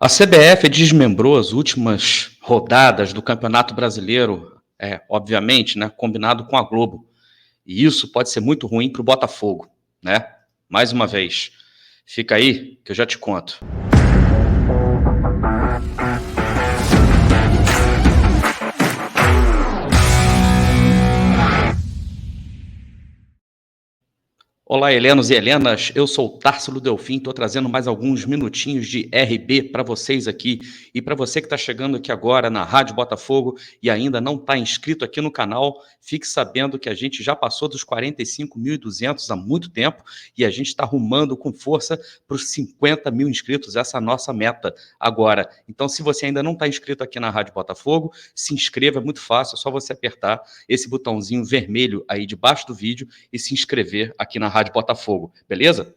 A CBF desmembrou as últimas rodadas do Campeonato Brasileiro, obviamente, né, combinado com a Globo. E isso pode ser muito ruim para o Botafogo, né? Mais uma vez. Fica aí que eu já te conto. Olá, helenos e helenas, eu sou o Társilo Delfim, estou trazendo mais alguns minutinhos de RB para vocês aqui. E para você que está chegando aqui agora na Rádio Botafogo e ainda não está inscrito aqui no canal, fique sabendo que a gente já passou dos 45.200 há muito tempo e a gente está arrumando com força para os 50 mil inscritos, essa é a nossa meta agora. Então, se você ainda não está inscrito aqui na Rádio Botafogo, se inscreva, é muito fácil, é só você apertar esse botãozinho vermelho aí debaixo do vídeo e se inscrever aqui na Rádio Botafogo, beleza?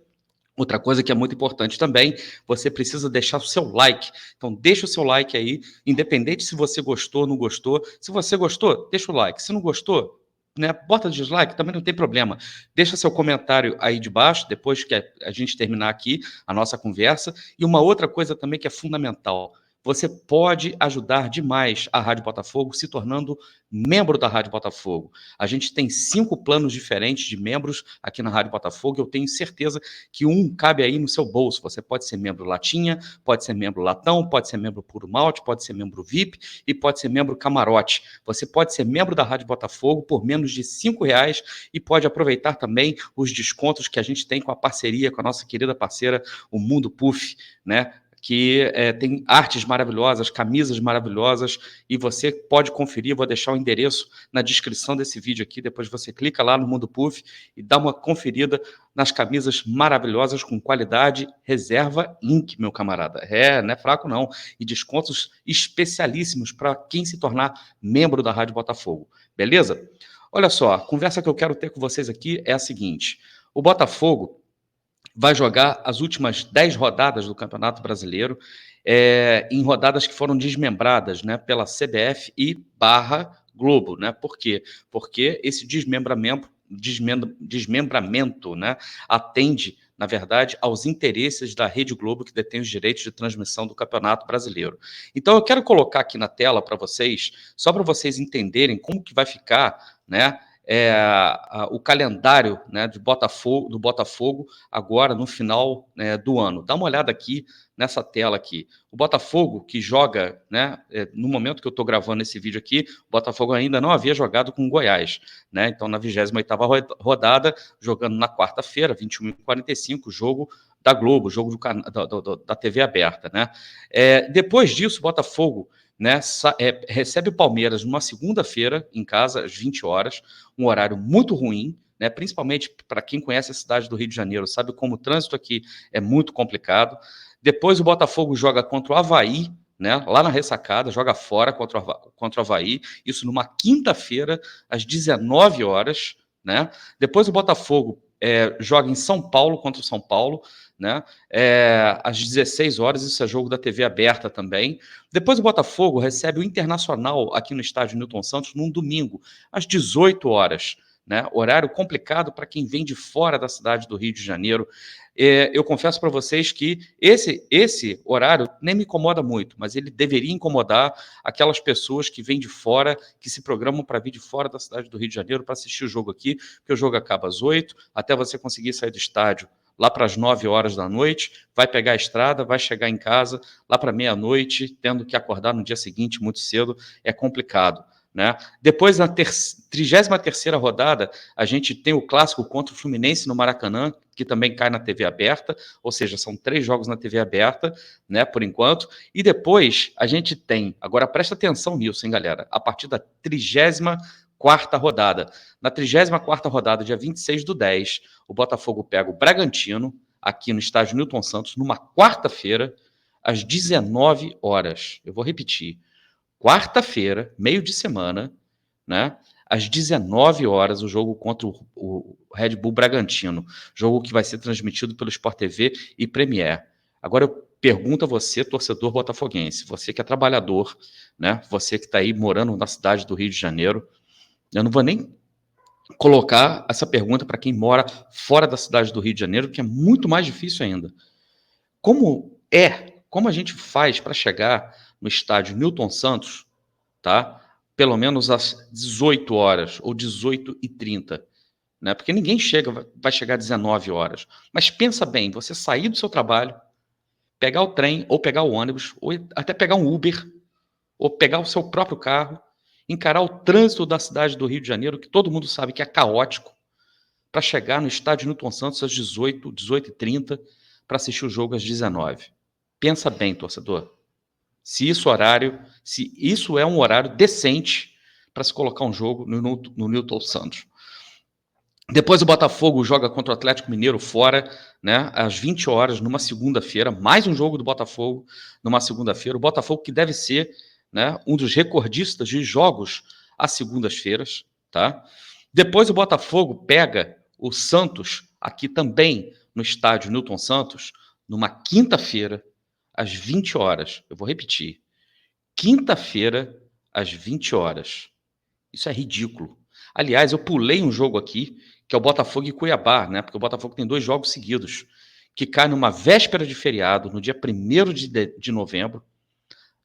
Outra coisa que é muito importante também, você precisa deixar o seu like. Então, deixa o seu like aí, independente se você gostou ou não gostou. Se você gostou, deixa o like. Se não gostou, né, bota dislike, também não tem problema. Deixa seu comentário aí de baixo, depois que a gente terminar aqui a nossa conversa. E uma outra coisa também que é fundamental, você pode ajudar demais a Rádio Botafogo se tornando membro da Rádio Botafogo. A gente tem 5 planos diferentes de membros aqui na Rádio Botafogo. Eu tenho certeza que um cabe aí no seu bolso. Você pode ser membro latinha, pode ser membro latão, pode ser membro puro malte, pode ser membro VIP e pode ser membro camarote. Você pode ser membro da Rádio Botafogo por menos de R$ 5 e pode aproveitar também os descontos que a gente tem com a parceria com a nossa querida parceira, o Mundo Puff, né? Que tem artes maravilhosas, camisas maravilhosas, e você pode conferir, vou deixar o endereço na descrição desse vídeo aqui, depois você clica lá no Mundo Puff e dá uma conferida nas camisas maravilhosas com qualidade Reserva Inc, meu camarada. Não é fraco não. E descontos especialíssimos para quem se tornar membro da Rádio Botafogo. Beleza? Olha só, a conversa que eu quero ter com vocês aqui é a seguinte. O Botafogo vai jogar as últimas 10 rodadas do Campeonato Brasileiro, em rodadas que foram desmembradas, né, pela CBF e Globo. Né? Por quê? Porque esse desmembramento, né, atende, na verdade, aos interesses da Rede Globo, que detém os direitos de transmissão do Campeonato Brasileiro. Então, eu quero colocar aqui na tela para vocês, só para vocês entenderem como que vai ficar, né, o calendário, né, do Botafogo agora no final, né, do ano. Dá uma olhada aqui nessa tela aqui. O Botafogo que joga, né, no momento que eu estou gravando esse vídeo aqui, o Botafogo ainda não havia jogado com o Goiás, né? Então, na 28ª rodada, jogando na quarta-feira, 21h45, jogo da Globo, jogo da TV aberta, né? Depois disso, o Botafogo, né, recebe o Palmeiras numa segunda-feira em casa, às 20 horas, um horário muito ruim, né, principalmente para quem conhece a cidade do Rio de Janeiro, sabe como o trânsito aqui é muito complicado. Depois o Botafogo joga contra o Avaí, né, lá na ressacada, joga fora contra o Avaí, isso numa quinta-feira, às 19 horas. Né? Depois o Botafogo joga em São Paulo contra o São Paulo, né? Às 16 horas, isso é jogo da TV aberta também. Depois o Botafogo recebe o Internacional aqui no estádio Newton Santos num domingo, às 18 horas. Né? Horário complicado para quem vem de fora da cidade do Rio de Janeiro. Eu confesso para vocês que esse horário nem me incomoda muito, mas ele deveria incomodar aquelas pessoas que vêm de fora, que se programam para vir de fora da cidade do Rio de Janeiro para assistir o jogo aqui, porque o jogo acaba às 8, até você conseguir sair do estádio lá para as 9 horas da noite, vai pegar a estrada, vai chegar em casa lá para meia-noite, tendo que acordar no dia seguinte muito cedo, é complicado. Né? Depois, na 33ª rodada, a gente tem o clássico contra o Fluminense no Maracanã, que também cai na TV aberta, ou seja, são 3 jogos na TV aberta, né, por enquanto, e depois a gente tem, agora presta atenção nisso, hein, galera, a partir da 34ª rodada. Na 34ª rodada, dia 26/10, o Botafogo pega o Bragantino, aqui no estádio Newton Santos, numa quarta-feira, às 19 horas. Eu vou repetir. Quarta-feira, meio de semana, né? Às 19 horas, o jogo contra o Red Bull Bragantino. Jogo que vai ser transmitido pelo Sport TV e Premiere. Agora eu pergunto a você, torcedor botafoguense, você que é trabalhador, né? Você que está aí morando na cidade do Rio de Janeiro, eu não vou nem colocar essa pergunta para quem mora fora da cidade do Rio de Janeiro, que é muito mais difícil ainda. Como é como a gente faz para chegar no estádio Newton Santos, tá? Pelo menos às 18 horas ou 18h30, né? Porque ninguém vai chegar às 19 horas. Mas pensa bem, você sair do seu trabalho, pegar o trem ou pegar o ônibus, ou até pegar um Uber, ou pegar o seu próprio carro, encarar o trânsito da cidade do Rio de Janeiro, que todo mundo sabe que é caótico, para chegar no estádio Newton Santos às 18, 18h30, para assistir o jogo às 19. Pensa bem, torcedor. Se isso é um horário decente para se colocar um jogo no Newton Santos. Depois o Botafogo joga contra o Atlético Mineiro fora, né, às 20 horas, numa segunda-feira, mais um jogo do Botafogo numa segunda-feira. O Botafogo que deve ser, né, um dos recordistas de jogos às segundas-feiras, tá? Depois o Botafogo pega o Santos, aqui também no estádio Newton Santos, numa quinta-feira, às 20 horas. Eu vou repetir. Quinta-feira, às 20 horas. Isso é ridículo. Aliás, eu pulei um jogo aqui, que é o Botafogo e Cuiabá, né? Porque o Botafogo tem 2 jogos seguidos, que cai numa véspera de feriado, no dia 1º de novembro,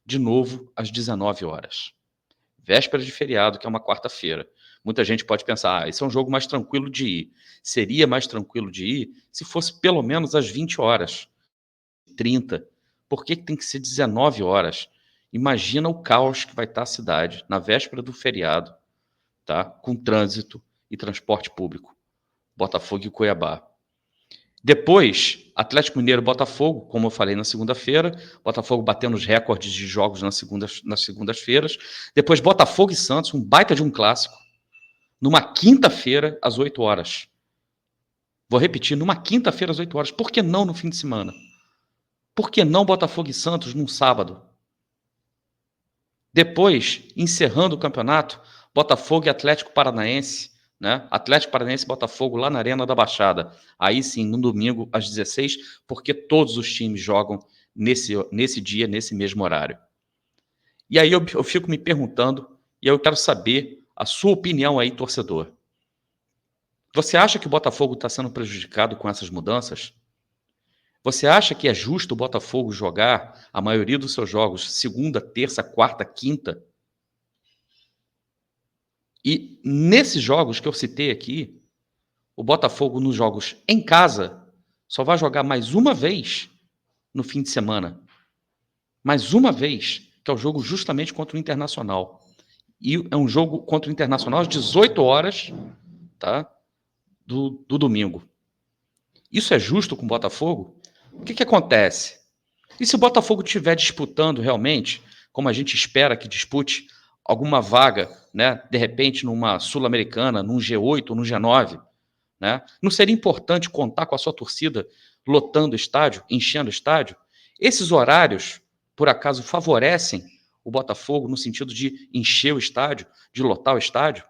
de novo, às 19 horas. Véspera de feriado, que é uma quarta-feira. Muita gente pode pensar, esse é um jogo mais tranquilo de ir. Seria mais tranquilo de ir se fosse pelo menos às 20 horas, 30. Por que tem que ser 19 horas? Imagina o caos que vai estar a cidade na véspera do feriado, tá? Com trânsito e transporte público. Botafogo e Cuiabá. Depois, Atlético Mineiro e Botafogo, como eu falei na segunda-feira, Botafogo batendo os recordes de jogos nas segundas-feiras. Depois, Botafogo e Santos, um baita de um clássico, numa quinta-feira, às 8 horas. Vou repetir, numa quinta-feira, às 8 horas. Por que não no fim de semana? Por que não Botafogo e Santos num sábado? Depois, encerrando o campeonato, Botafogo e Atlético Paranaense, né? Atlético Paranaense e Botafogo lá na Arena da Baixada. Aí sim, no domingo, às 16, porque todos os times jogam nesse dia, nesse mesmo horário. E aí eu fico me perguntando, e eu quero saber a sua opinião aí, torcedor. Você acha que o Botafogo está sendo prejudicado com essas mudanças? Você acha que é justo o Botafogo jogar a maioria dos seus jogos segunda, terça, quarta, quinta? E nesses jogos que eu citei aqui, o Botafogo nos jogos em casa só vai jogar mais uma vez no fim de semana. Mais uma vez, que é o jogo justamente contra o Internacional. E é um jogo contra o Internacional às 18 horas, tá? Do domingo. Isso é justo com o Botafogo? O que acontece? E se o Botafogo estiver disputando realmente, como a gente espera que dispute, alguma vaga, né, de repente numa Sul-Americana, num G8 ou num G9, né? Não seria importante contar com a sua torcida lotando o estádio, enchendo o estádio? Esses horários, por acaso, favorecem o Botafogo no sentido de encher o estádio, de lotar o estádio?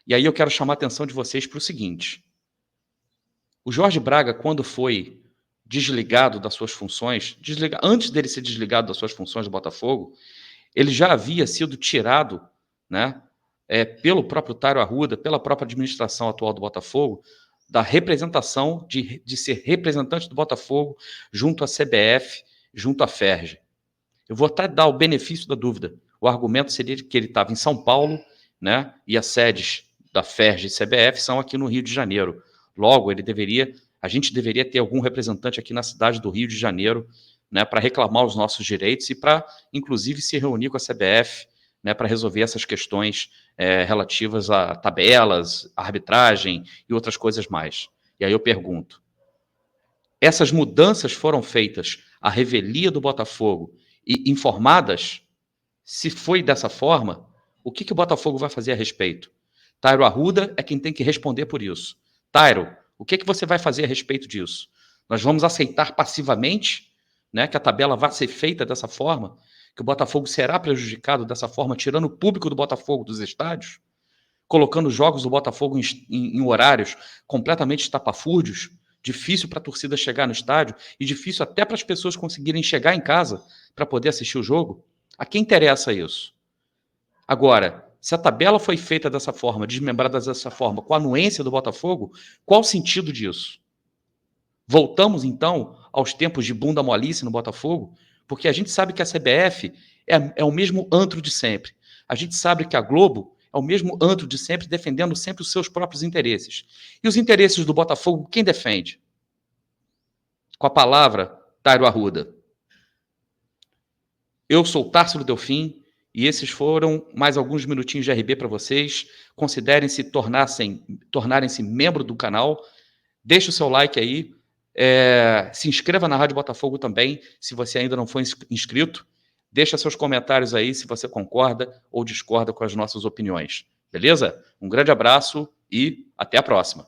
E aí eu quero chamar a atenção de vocês para o seguinte. O Jorge Braga, quando foi desligado das suas funções, antes dele ser desligado das suas funções do Botafogo, ele já havia sido tirado, né, pelo próprio Tairo Arruda, pela própria administração atual do Botafogo, da representação de ser representante do Botafogo junto à CBF, junto à FERJ. Eu vou até dar o benefício da dúvida. O argumento seria que ele estava em São Paulo, né, e as sedes da FERJ e CBF são aqui no Rio de Janeiro. Logo, a gente deveria ter algum representante aqui na cidade do Rio de Janeiro, né, para reclamar os nossos direitos e para, inclusive, se reunir com a CBF, né, para resolver essas questões relativas a tabelas, arbitragem e outras coisas mais. E aí eu pergunto, essas mudanças foram feitas à revelia do Botafogo e informadas? Se foi dessa forma, o que o Botafogo vai fazer a respeito? Tairo Arruda é quem tem que responder por isso. Tairo, o que você vai fazer a respeito disso? Nós vamos aceitar passivamente, né, que a tabela vai ser feita dessa forma, que o Botafogo será prejudicado dessa forma, tirando o público do Botafogo dos estádios, colocando os jogos do Botafogo em horários completamente estapafúrdios, difícil para a torcida chegar no estádio e difícil até para as pessoas conseguirem chegar em casa para poder assistir o jogo? A quem interessa isso? Agora, se a tabela foi feita dessa forma, desmembrada dessa forma, com a anuência do Botafogo, qual o sentido disso? Voltamos, então, aos tempos de bunda molice no Botafogo? Porque a gente sabe que a CBF é o mesmo antro de sempre. A gente sabe que a Globo é o mesmo antro de sempre, defendendo sempre os seus próprios interesses. E os interesses do Botafogo, quem defende? Com a palavra, Tairo Arruda. Eu sou o Társilo Delfim e esses foram mais alguns minutinhos de RB para vocês. Considerem-se tornarem-se membro do canal. Deixe o seu like aí. Se inscreva na Rádio Botafogo também, se você ainda não foi inscrito. Deixa seus comentários aí se você concorda ou discorda com as nossas opiniões. Beleza? Um grande abraço e até a próxima.